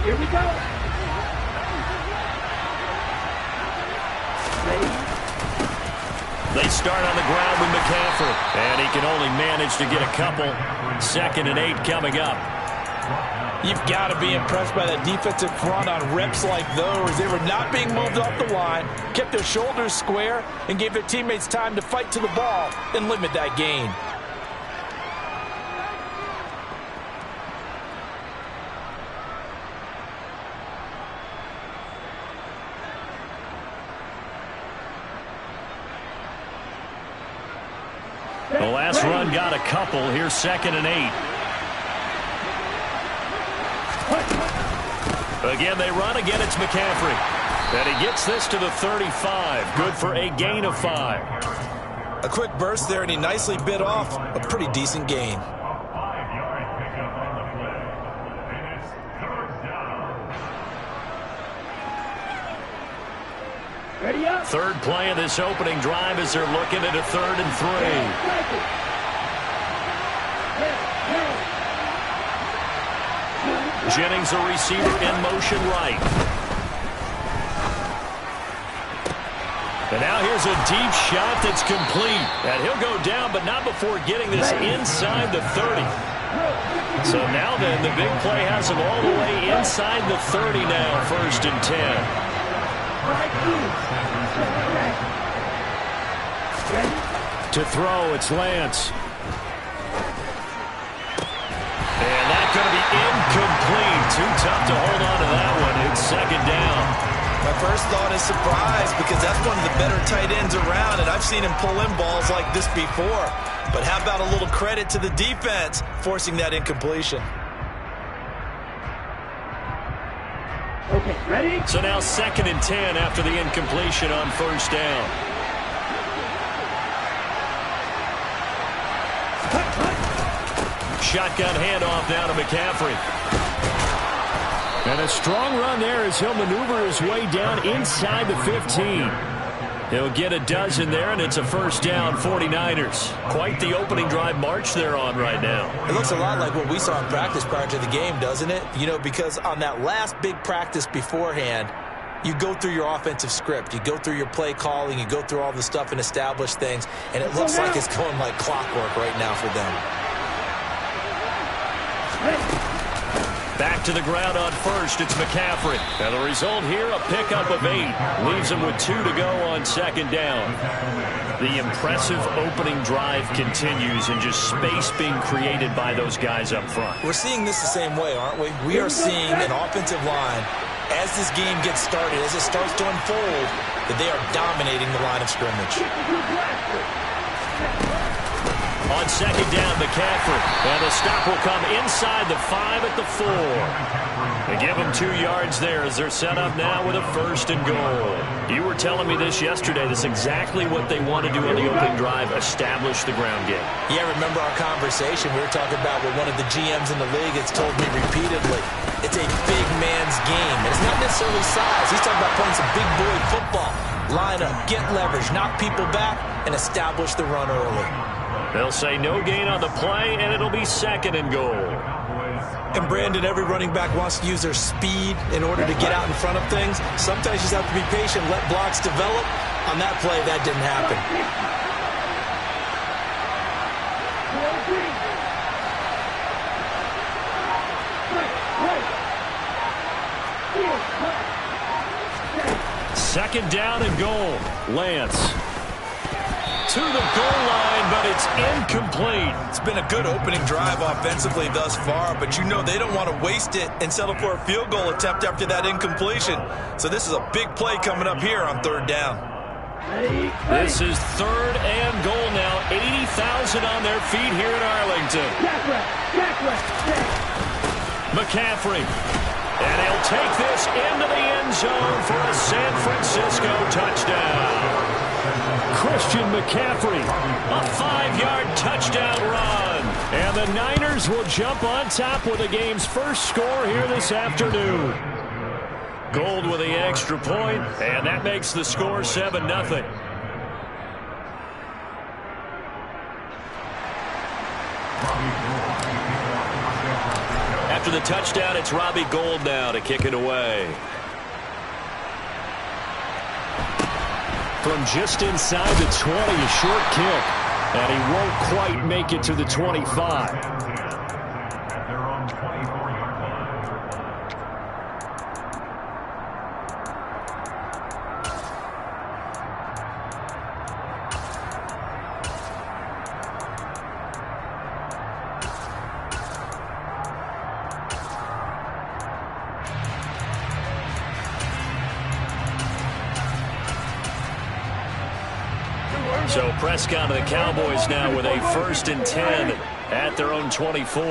Here we go. They start on the ground with McCaffrey, and he can only manage to get a couple. 2nd and 8 coming up. You've got to be impressed by that defensive front on reps like those. They were not being moved off the line, kept their shoulders square, and gave their teammates time to fight to the ball and limit that gain. The last run got a couple. Here's 2nd and 8. Again, they run. Again, it's McCaffrey. And he gets this to the 35. Good for a gain of 5. A quick burst there, and he nicely bit off a pretty decent gain. Ready up. Third play of this opening drive as they're looking at a 3rd and 3. Jennings, a receiver, in motion right. And now here's a deep shot that's complete. And he'll go down, but not before getting this inside the 30. So now then, the big play has him all the way inside the 30 now, 1st and 10. To throw, it's Lance. And that's going to be incomplete. Too tough to hold on to that one. It's 2nd down. My first thought is surprise, because that's one of the better tight ends around, and I've seen him pull in balls like this before. But how about a little credit to the defense forcing that incompletion? Okay, ready? So now 2nd and 10 after the incompletion on 1st down. Shotgun handoff now to McCaffrey. And a strong run there as he'll maneuver his way down inside the 15. He'll get a dozen there, and it's a 1st down, 49ers. Quite the opening drive march they're on right now. It looks a lot like what we saw in practice prior to the game, doesn't it? You know, because on that last big practice beforehand, you go through your offensive script. You go through your play calling. You go through all the stuff and establish things. And it looks like it's going like clockwork right now for them. Back to the ground on 1st, it's McCaffrey. And the result here, a pickup of 8. Leaves him with 2 to go on 2nd down. The impressive opening drive continues, and just space being created by those guys up front. We're seeing this the same way, aren't we? We are seeing an offensive line, as this game gets started, as it starts to unfold, that they are dominating the line of scrimmage. On 2nd down, McCaffrey. And the stop will come inside the 5 at the 4. They give him 2 yards there as they're set up now with a 1st and goal. You were telling me this yesterday. This is exactly what they want to do on the opening drive, establish the ground game. Yeah, remember our conversation. We were talking about what one of the GMs in the league has told me repeatedly. It's a big man's game. And it's not necessarily size. He's talking about playing some big boy football. Line up, get leverage, knock people back, and establish the run early. They'll say no gain on the play, and it'll be 2nd and goal. And Brandon, every running back wants to use their speed in order to get out in front of things. Sometimes you just have to be patient, let blocks develop. On that play, that didn't happen. Second down and goal. Lance. To the goal line, but it's incomplete. It's been a good opening drive offensively thus far, but you know they don't want to waste it and settle for a field goal attempt after that incompletion. So this is a big play coming up here on 3rd down. This is 3rd and goal now. 80,000 on their feet here in Arlington. McCaffrey. And he'll take this into the end zone for a San Francisco touchdown. Christian McCaffrey, a 5-yard touchdown run. And the Niners will jump on top with the game's first score here this afternoon. Gold with the extra point, and that makes the score 7-0. After after the touchdown. It's Robbie Gould now to kick it away. From just inside the 20, a short kick. And he won't quite make it to the 25. So Prescott and the Cowboys now with a 1st and 10 at their own 24.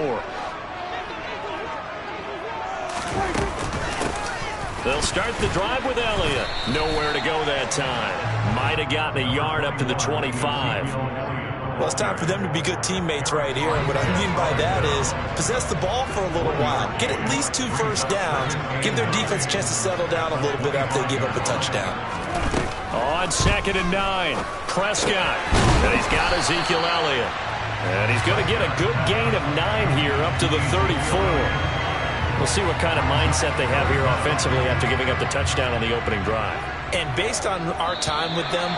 They'll start the drive with Elliott. Nowhere to go that time. Might have gotten a yard up to the 25. Well, it's time for them to be good teammates right here. And what I mean by that is possess the ball for a little while. Get at least 2 first downs. Give their defense a chance to settle down a little bit after they give up a touchdown. On 2nd and 9, Prescott. And he's got Ezekiel Elliott. And he's going to get a good gain of 9 here up to the 34. We'll see what kind of mindset they have here offensively after giving up the touchdown on the opening drive. And based on our time with them,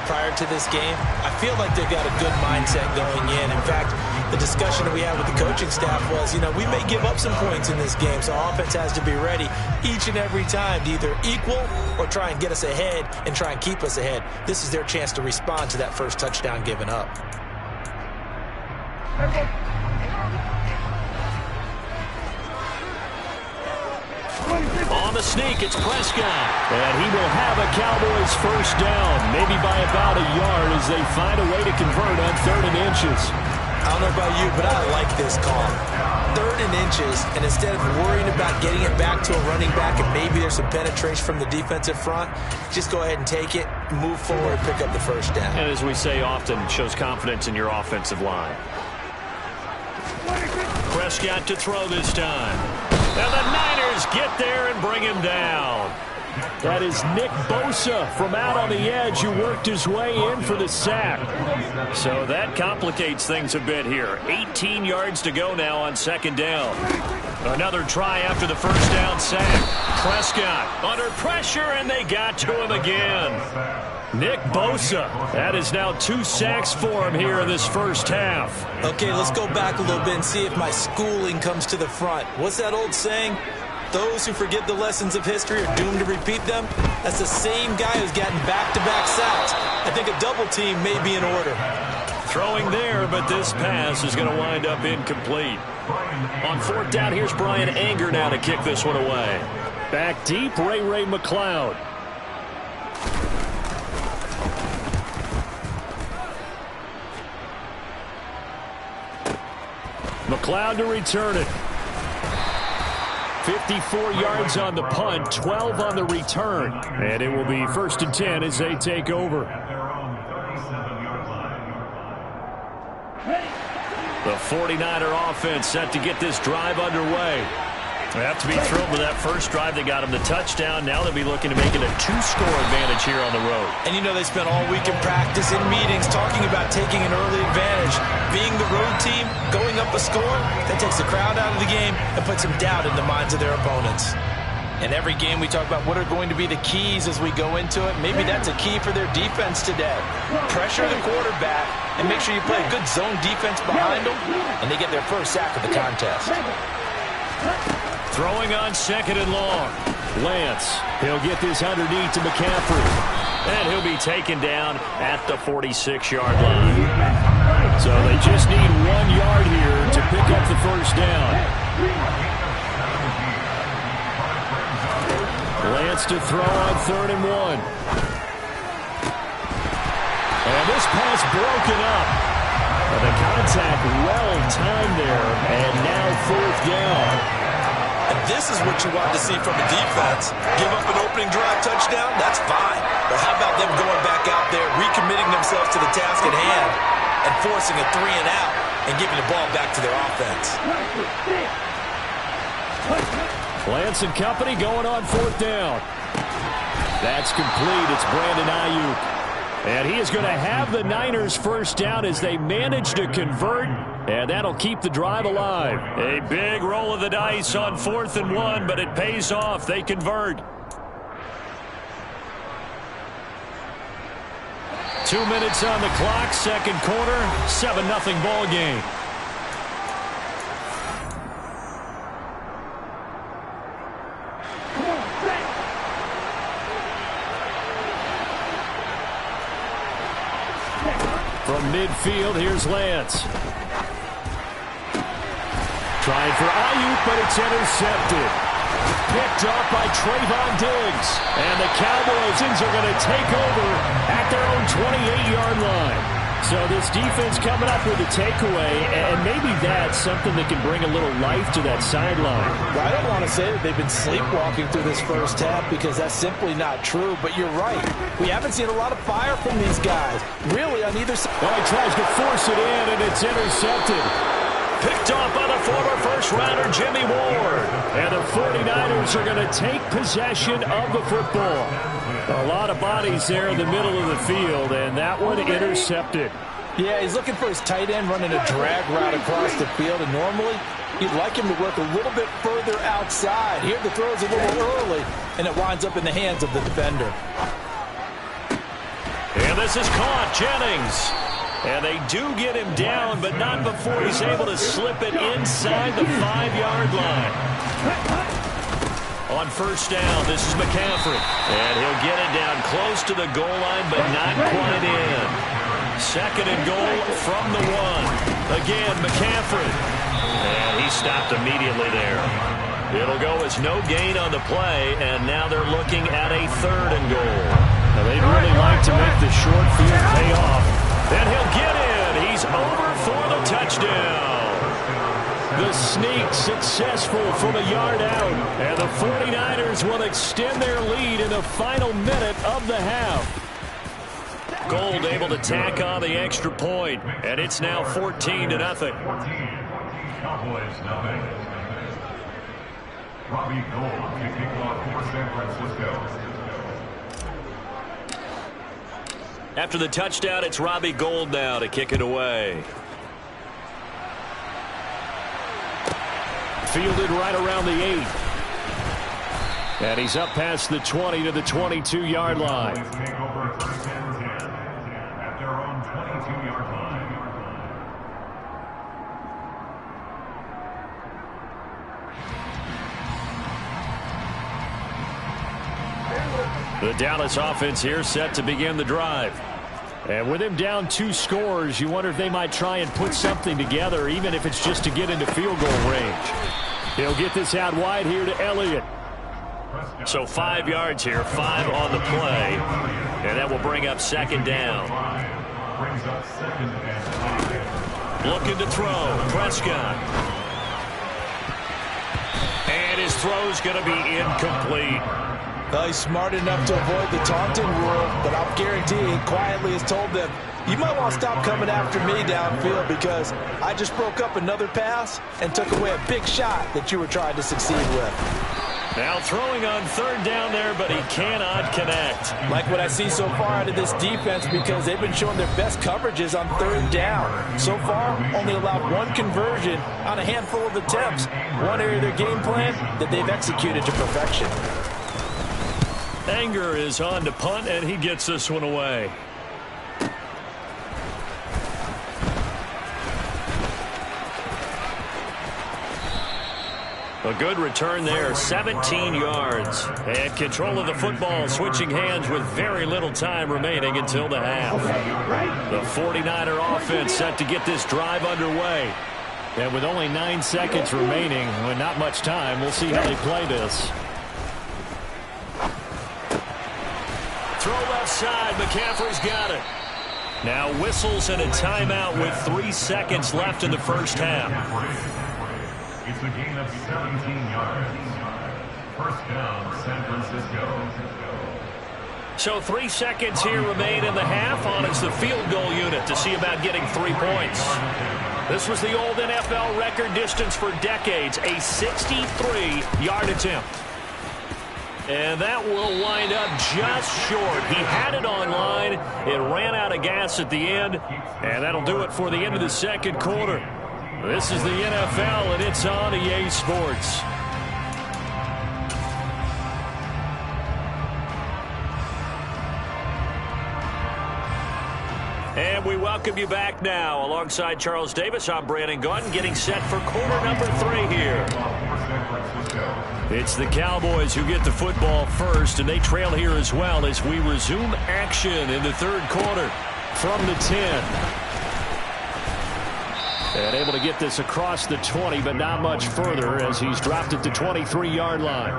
prior to this game, I feel like they've got a good mindset going in. In fact, the discussion that we had with the coaching staff was, we may give up some points in this game, so our offense has to be ready each and every time to either equal or try and get us ahead and try and keep us ahead. This is their chance to respond to that first touchdown given up. On the sneak, it's Prescott. And he will have a Cowboys first down, maybe by about a yard as they find a way to convert on 3rd and inches. I don't know about you, but I like this call. 3rd and inches, and instead of worrying about getting it back to a running back and maybe there's some penetration from the defensive front, just go ahead and take it, move forward, pick up the first down. And as we say often, shows confidence in your offensive line. Prescott to throw this time. And the Niners get there and bring him down. That is Nick Bosa from out on the edge who worked his way in for the sack. So that complicates things a bit here. 18 yards to go now on 2nd down. Another try after the first down sack. Prescott under pressure, and they got to him again. Nick Bosa. That is now 2 sacks for him here in this first half. Okay, let's go back a little bit and see if my schooling comes to the front. What's that old saying? Those who forget the lessons of history are doomed to repeat them. That's the same guy who's gotten back-to-back sacks. I think a double team may be in order. Throwing there, but this pass is going to wind up incomplete. On 4th down, here's Brian Anger now to kick this one away. Back deep, Ray McLeod. McLeod to return it. 54 yards on the punt, 12 on the return. And it will be 1st and 10 as they take over. The 49er offense set to get this drive underway. They have to be thrilled with that first drive. They got him the touchdown. Now they'll be looking to make it a 2-score advantage here on the road. And they spent all week in practice, in meetings, talking about taking an early advantage. Being the road team, going up a score, that takes the crowd out of the game and puts some doubt in the minds of their opponents. In every game, we talk about what are going to be the keys as we go into it. Maybe that's a key for their defense today. Pressure the quarterback and make sure you play a good zone defense behind them, and they get their first sack of the contest. Throwing on 2nd and long. Lance, he'll get this underneath to McCaffrey. And he'll be taken down at the 46-yard line. So they just need 1 yard here to pick up the first down. Lance to throw on 3rd and 1. And this pass broken up. And the contact well timed there. And now 4th down. And this is what you want to see from a defense. Give up an opening drive touchdown, that's fine. But how about them going back out there, recommitting themselves to the task at hand, and forcing a 3 and out, and giving the ball back to their offense. Lance and company going on 4th down. That's complete. It's Brandon Ayuk. And he is going to have the Niners first down as they manage to convert, and that'll keep the drive alive. A big roll of the dice on 4th and 1, but it pays off. They convert. 2 minutes on the clock, second quarter, 7-0 ball game. From midfield, here's Lance. Trying for Ayuk, but it's intercepted. Picked up by Trayvon Diggs. And the Cowboys are going to take over at their own 28-yard line. So this defense coming up with a takeaway, and maybe that's something that can bring a little life to that sideline. Well, I don't want to say that they've been sleepwalking through this first half because that's simply not true, but you're right. We haven't seen a lot of fire from these guys, really, on either side. Well, he tries to force it in, and it's intercepted. Picked off by the former first-rounder Jimmy Ward. And the 49ers are going to take possession of the football. A lot of bodies there in the middle of the field, and that one intercepted. Yeah, he's looking for his tight end running a drag route across the field, and normally you'd like him to work a little bit further outside. Here the throw's a little early, and it winds up in the hands of the defender. And this is caught, Jennings. And they do get him down, but not before he's able to slip it inside the 5-yard line. On first down, this is McCaffrey. And he'll get it down close to the goal line, but not quite in. Second and goal from the 1. Again, McCaffrey. And he stopped immediately there. It'll go as no gain on the play, and now they're looking at a 3rd and goal. Now, they'd really like to make the short field pay off. And he'll get in. He's over for the touchdown. The sneak successful from a yard out. And the 49ers will extend their lead in the final minute of the half. Gold able to tack on the extra point. And it's now 14-0. Cowboys nothing. Robbie Gould kicking off for San Francisco. After the touchdown, it's Robbie Gould now to kick it away. Fielded right around the 8. And he's up past the 20 to the 22-yard line. Take over first and 10 at their own 22-yard line. The Dallas offense here set to begin the drive. And with him down 2 scores, you wonder if they might try and put something together, even if it's just to get into field goal range. He'll get this out wide here to Elliott. So 5 yards here, 5 on the play. And that will bring up second down. Looking to throw, Prescott. And his throw's going to be incomplete. Well, he's smart enough to avoid the taunting rule, but I'll guarantee he quietly has told them, you might want to stop coming after me downfield because I just broke up another pass and took away a big shot that you were trying to succeed with. Now throwing on 3rd down there, but he cannot connect. Like what I see so far out of this defense because they've been showing their best coverages on 3rd down. So far, only allowed 1 conversion on a handful of attempts. One area of their game plan that they've executed to perfection. Anger is on to punt, and he gets this one away. A good return there, 17 yards. And control of the football, switching hands with very little time remaining until the half. The 49er offense set to get this drive underway. And with only 9 seconds remaining, with not much time, we'll see how they play this. Throw left side, McCaffrey's got it. Now whistles and a timeout with 3 seconds left in the first half. It's a gain of 17 yards. First down, San Francisco. So 3 seconds here remain in the half. On is the field goal unit to see about getting 3 points. This was the old NFL record distance for decades, a 63-yard attempt. And that will wind up just short. He had it on line. It ran out of gas at the end. And that'll do it for the end of the second quarter. This is the NFL, and it's on EA Sports. And we welcome you back now. Alongside Charles Davis, I'm Brandon Gunn, getting set for quarter number 3 here. It's the Cowboys who get the football first, and they trail here as well as we resume action in the third quarter from the 10. And able to get this across the 20, but not much further as he's dropped it to 23-yard line.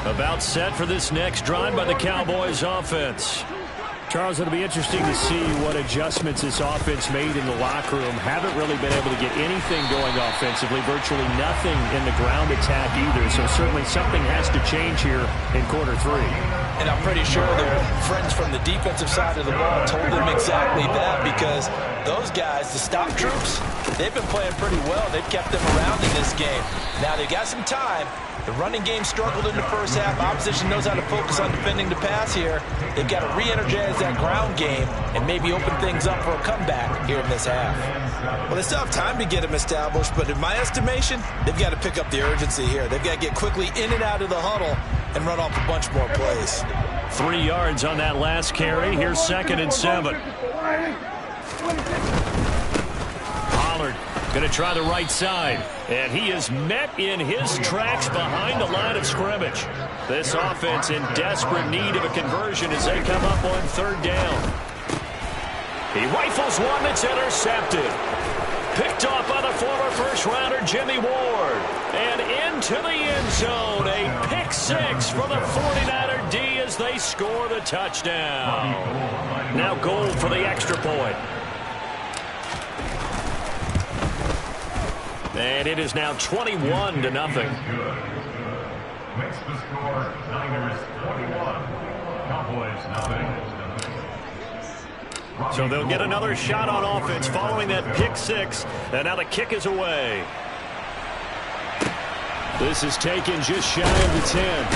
About set for this next drive by the Cowboys offense. Charles, it'll be interesting to see what adjustments this offense made in the locker room. Haven't really been able to get anything going offensively. Virtually nothing in the ground attack either. So certainly something has to change here in quarter 3. And I'm pretty sure their friends from the defensive side of the ball told them exactly that, because those guys, the stop troops, they've been playing pretty well. They've kept them around in this game. Now they've got some time. The running game struggled in the first half. Opposition knows how to focus on defending the pass here. They've got to re-energize that ground game and maybe open things up for a comeback here in this half. Well, they still have time to get them established, but in my estimation, they've got to pick up the urgency here. They've got to get quickly in and out of the huddle and run off a bunch more plays. 3 yards on that last carry. Here's 2nd and 7. Pollard going to try the right side. And he is met in his tracks behind the line of scrimmage. This offense in desperate need of a conversion as they come up on 3rd down. He rifles one that's intercepted. Picked off by the former first-rounder Jimmy Ward. And into the end zone. A pick 6 for the 49er D as they score the touchdown. Now goal for the extra point. And it is now 21-0. Makes the score Niners 21, Cowboys 0. So they'll get another shot on offense following that pick 6. And now the kick is away. This is taken just shy of the 10.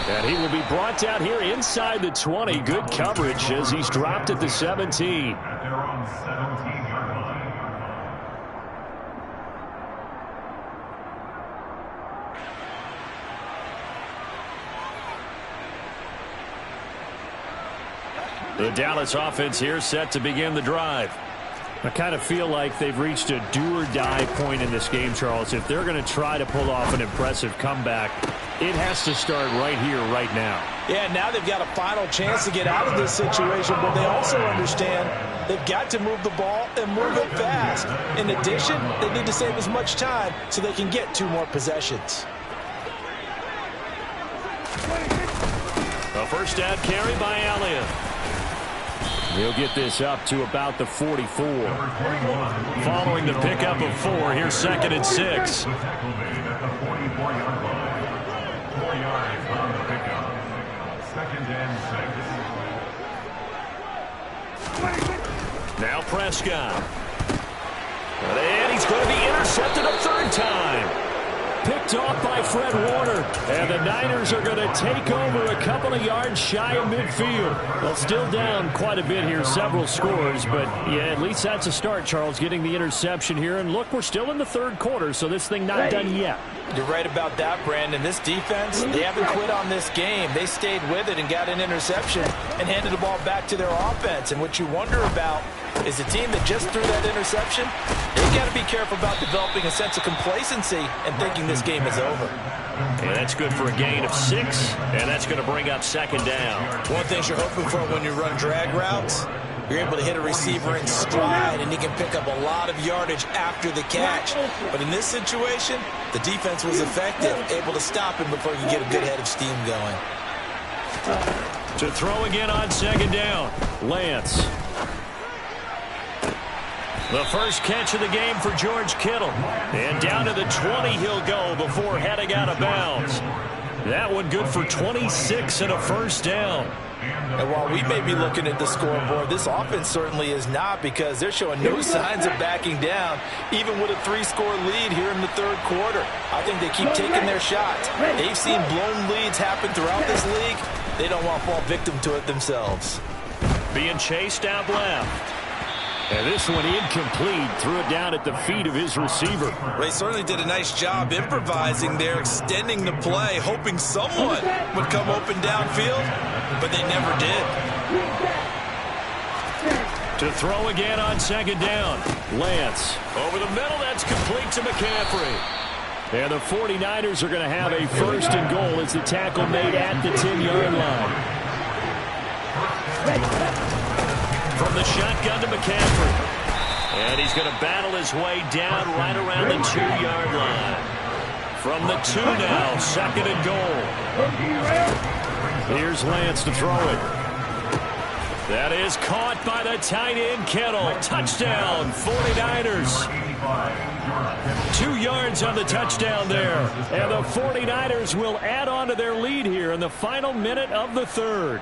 And he will be brought down here inside the 20. Good coverage as he's dropped at the 17. At their own 17-yard line. The Dallas offense here set to begin the drive. I kind of feel like they've reached a do-or-die point in this game, Charles. If they're going to try to pull off an impressive comeback, it has to start right here, right now. Yeah, now they've got a final chance to get out of this situation, but they also understand they've got to move the ball and move it fast. In addition, they need to save as much time so they can get 2 more possessions. A first down carry by Elliott. He'll get this up to about the 44. Following the pickup of 4, here's 2nd and 6. Now Prescott. And he's going to be intercepted a 3rd time. Picked off by Fred Warner. And the Niners are going to take over a couple of yards shy of midfield. Well, still down quite a bit here, several scores. But, yeah, at least that's a start, Charles, getting the interception here. And, look, we're still in the 3rd quarter, so this thing not done yet. You're right about that, Brandon. This defense, they haven't quit on this game. They stayed with it and got an interception and handed the ball back to their offense. And what you wonder about is the team that just threw that interception, they've got to be careful about developing a sense of complacency and thinking this game is over. And that's good for a gain of 6, and that's going to bring up 2nd down. One thing you're hoping for when you run drag routes, you're able to hit a receiver in stride, and he can pick up a lot of yardage after the catch. But in this situation, the defense was effective, able to stop him before you get a good head of steam going. To throw again on 2nd down, Lance. The first catch of the game for George Kittle. And down to the 20 he'll go before heading out of bounds. That one good for 26 and a first down. And while we may be looking at the scoreboard, this offense certainly is not, because they're showing no signs of backing down, even with a 3-score lead here in the third quarter. I think they keep taking their shots. They've seen blown leads happen throughout this league. They don't want to fall victim to it themselves. Being chased out left. And this one incomplete. Threw it down at the feet of his receiver. They certainly did a nice job improvising there, extending the play, hoping someone would come open downfield, but they never did. To throw again on second down. Lance over the middle. That's complete to McCaffrey. And the 49ers are going to have a first and goal as the tackle made at the 10-yard line. From the shotgun to McCaffrey. And he's going to battle his way down right around the 2-yard line. From the 2 now, second and goal. Here's Lance to throw it. That is caught by the tight end, Kittle. Touchdown, 49ers. 2 yards on the touchdown there. And the 49ers will add on to their lead here in the final minute of the third.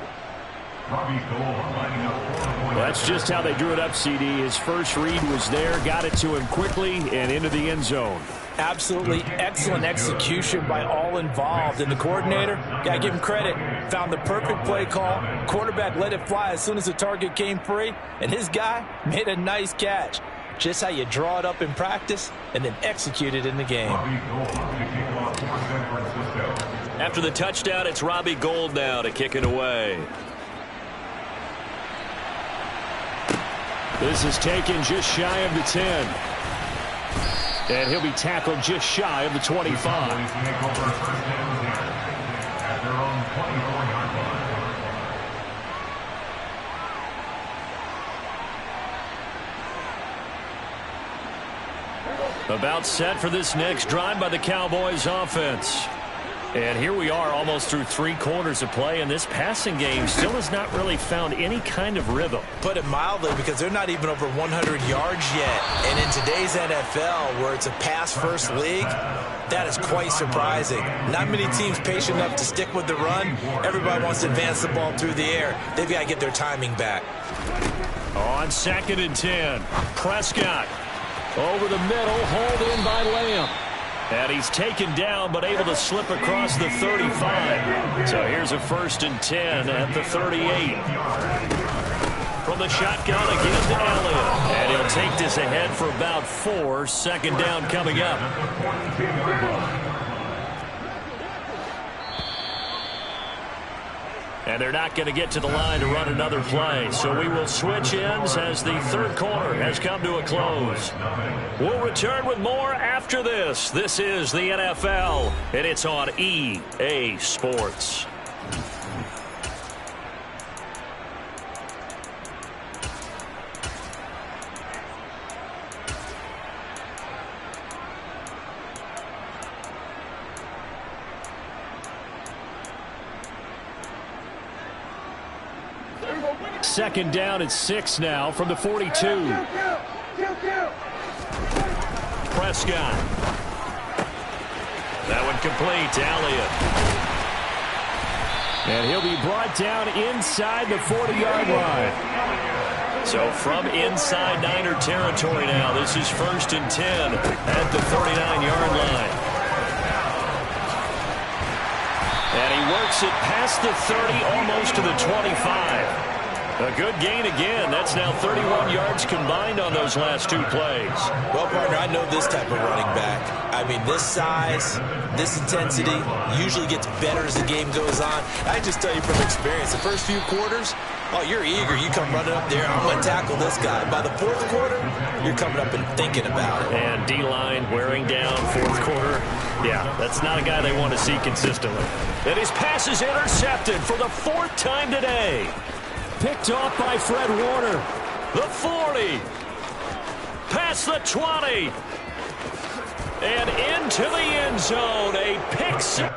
That's just how they drew it up, CD. His first read was there, got it to him quickly, and into the end zone. Absolutely excellent execution by all involved. And the coordinator, gotta give him credit, found the perfect play call. Quarterback let it fly as soon as the target came free, and his guy made a nice catch. Just how you draw it up in practice and then execute it in the game. After the touchdown, it's Robbie Gould now to kick it away. This is taken just shy of the 10. And he'll be tackled just shy of the 25. About set for this next drive by the Cowboys offense. And here we are almost through 3 quarters of play, and this passing game still has not really found any kind of rhythm. Put it mildly, because they're not even over 100 yards yet. And in today's NFL, where it's a pass-first league, that is quite surprising. Not many teams patient enough to stick with the run. Everybody wants to advance the ball through the air. They've got to get their timing back. On second and 10, Prescott over the middle, hauled in by Lamb. And he's taken down, but able to slip across the 35. So here's a first and 10 at the 38. From the shotgun again to Elliott. And he'll take this ahead for about 4. Second down coming up. And they're not going to get to the line to run another play. So we will switch ends as the third quarter has come to a close. We'll return with more after this. This is the NFL, and it's on EA Sports. Second down and 6 now from the 42. Prescott. That one complete to Elliott. And he'll be brought down inside the 40-yard line. So from inside Niner territory now, this is first and 10 at the 39-yard line. And he works it past the 30, almost to the 25. A good gain again. That's now 31 yards combined on those last 2 plays. Well, partner, I know this type of running back. I mean, this size, this intensity usually gets better as the game goes on. I just tell you from experience, the first few quarters, oh, you're eager. You come running up there, I'm going to tackle this guy. By the fourth quarter, you're coming up and thinking about it. And D-line wearing down fourth quarter. Yeah, that's not a guy they want to see consistently. And his pass is intercepted for the 4th time today. Picked off by Fred Warner. The 40. Past the 20. And into the end zone. A pick six.